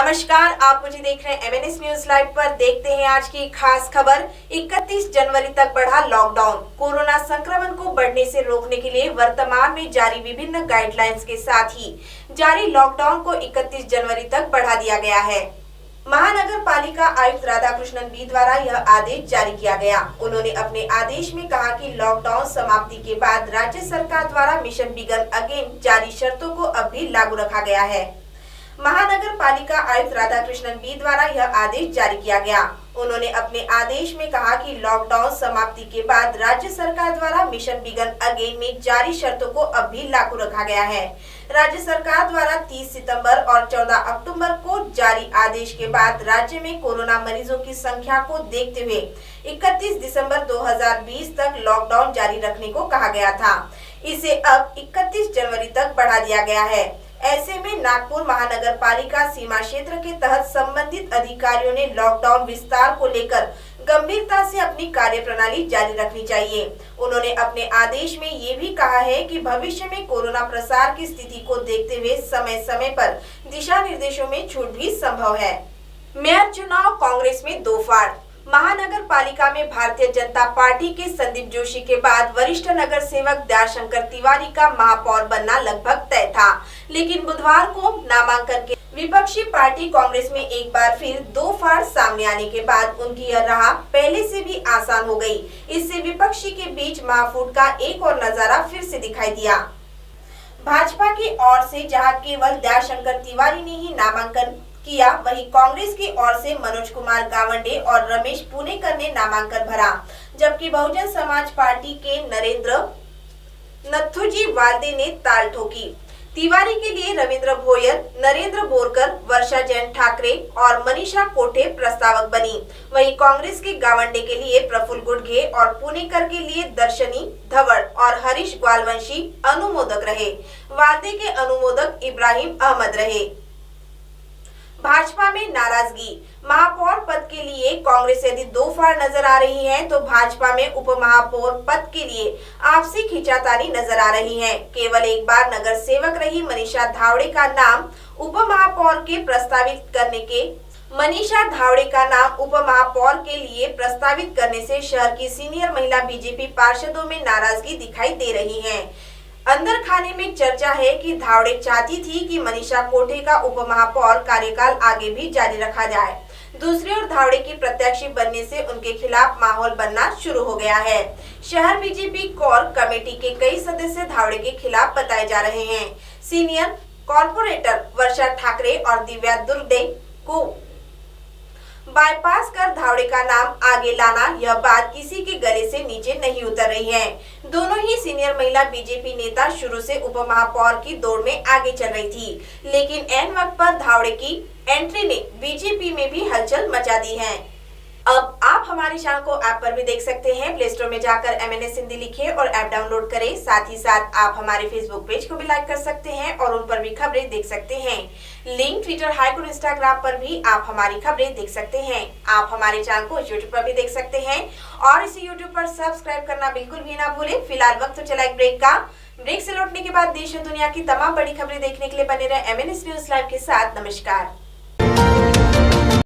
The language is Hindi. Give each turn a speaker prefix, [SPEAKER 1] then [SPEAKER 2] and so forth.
[SPEAKER 1] नमस्कार, आप मुझे देख रहे हैं एमएनएस न्यूज लाइव पर। देखते हैं आज की खास खबर। 31 जनवरी तक बढ़ा लॉकडाउन। कोरोना संक्रमण को बढ़ने से रोकने के लिए वर्तमान में जारी विभिन्न गाइडलाइंस के साथ ही जारी लॉकडाउन को 31 जनवरी तक बढ़ा दिया गया है। महानगर पालिका आयुक्त राधाकृष्णन बी द्वारा यह आदेश जारी किया गया। उन्होंने अपने आदेश में कहा कि लॉकडाउन समाप्ति के बाद राज्य सरकार द्वारा मिशन बिगन अगेन जारी शर्तों को अब भी लागू रखा गया है। महानगर पालिका आयुक्त राधाकृष्णन बी द्वारा यह आदेश जारी किया गया। उन्होंने अपने आदेश में कहा कि लॉकडाउन समाप्ति के बाद राज्य सरकार द्वारा मिशन बिगन अगेन में जारी शर्तों को अब भी लागू रखा गया है। राज्य सरकार द्वारा 30 सितंबर और 14 अक्टूबर को जारी आदेश के बाद राज्य में कोरोना मरीजों की संख्या को देखते हुए 31 दिसंबर 2020 तक लॉकडाउन जारी रखने को कहा गया था। इसे अब 31 जनवरी तक बढ़ा दिया गया है। ऐसे में नागपुर महानगर पालिका सीमा क्षेत्र के तहत संबंधित अधिकारियों ने लॉकडाउन विस्तार को लेकर गंभीरता से अपनी कार्यप्रणाली जारी रखनी चाहिए। उन्होंने अपने आदेश में ये भी कहा है कि भविष्य में कोरोना प्रसार की स्थिति को देखते हुए समय समय पर दिशा निर्देशों में छूट भी संभव है। मेयर चुनाव कांग्रेस में दो फाड़। महानगर पालिका में भारतीय जनता पार्टी के संदीप जोशी के बाद वरिष्ठ नगर सेवक दयाशंकर तिवारी का महापौर बनना लगभग तय था, लेकिन बुधवार को नामांकन के विपक्षी पार्टी कांग्रेस में एक बार फिर दो फाड़ सामने आने के बाद उनकी यह राह पहले से भी आसान हो गई। इससे विपक्षी के बीच महाफूट का एक और नजारा फिर से दिखाई दिया। भाजपा की ओर से जहां केवल दयाशंकर तिवारी ने ही नामांकन किया, वहीं कांग्रेस की ओर से मनोज कुमार गावंडे और रमेश पुणेकर ने नामांकन भरा, जबकि बहुजन समाज पार्टी के नरेंद्र नथुजी वाल्दे ने ताल ठोकी। तिवारी के लिए रविंद्र भोयर, नरेंद्र बोरकर, वर्षा जैन ठाकरे और मनीषा कोठे प्रस्तावक बनी। वहीं कांग्रेस के गावंडे के लिए प्रफुल्ल गुडघे और पुणेकर के लिए दर्शनी धवड़ और हरीश ग्वालवंशी अनुमोदक रहे। वाल्दे के अनुमोदक इब्राहिम अहमद रहे। भाजपा में नाराजगी। महापौर पद के लिए कांग्रेस यदि दो फाड़ नजर आ रही है, तो भाजपा में उप महापौर पद के लिए आपसी खींचातानी नजर आ रही है। केवल एक बार नगर सेवक रही मनीषा धावड़े का नाम उप महापौर के लिए प्रस्तावित करने से शहर की सीनियर महिला बीजेपी पार्षदों में नाराजगी दिखाई दे रही है। अंदर खाने में चर्चा है कि धावड़े चाहती थी कि मनीषा कोठे का उप महापौर कार्यकाल आगे भी जारी रखा जाए। दूसरी ओर धावड़े की प्रत्याशी बनने से उनके खिलाफ माहौल बनना शुरू हो गया है। शहर बीजेपी कोर कमेटी के कई सदस्य धावड़े के खिलाफ बताए जा रहे हैं। सीनियर कॉर्पोरेटर वर्षा ठाकरे और दिव्या दुर्गे को बाईपास कर धावड़े का नाम आगे लाना, यह बात किसी के गले से नीचे नहीं उतर रही है। दोनों ही सीनियर महिला बीजेपी नेता शुरू से उप महापौर की दौड़ में आगे चल रही थी, लेकिन ऐन वक्त पर धावड़े की एंट्री ने बीजेपी में भी हलचल मचा दी है। अब आप हमारे चैनल को ऐप पर भी देख सकते हैं। प्ले स्टोर में जाकर एमएनएस हिंदी लिखें और ऐप डाउनलोड करें। साथ ही साथ आप हमारे फेसबुक पेज को भी लाइक कर सकते हैं और उन पर भी खबरें देख सकते हैं। लिंक ट्विटर, हाइक और इंस्टाग्राम पर भी आप हमारी खबरें देख सकते हैं। आप हमारे चैनल को यूट्यूब पर भी देख सकते हैं और इसे यूट्यूब पर सब्सक्राइब करना बिल्कुल भी ना भूलें। फिलहाल वक्त तो चला एक ब्रेक का। ब्रेक से लौटने के बाद देश और दुनिया की तमाम बड़ी खबरें देखने के लिए बने रहे एमएनएस न्यूज लाइव के साथ। नमस्कार।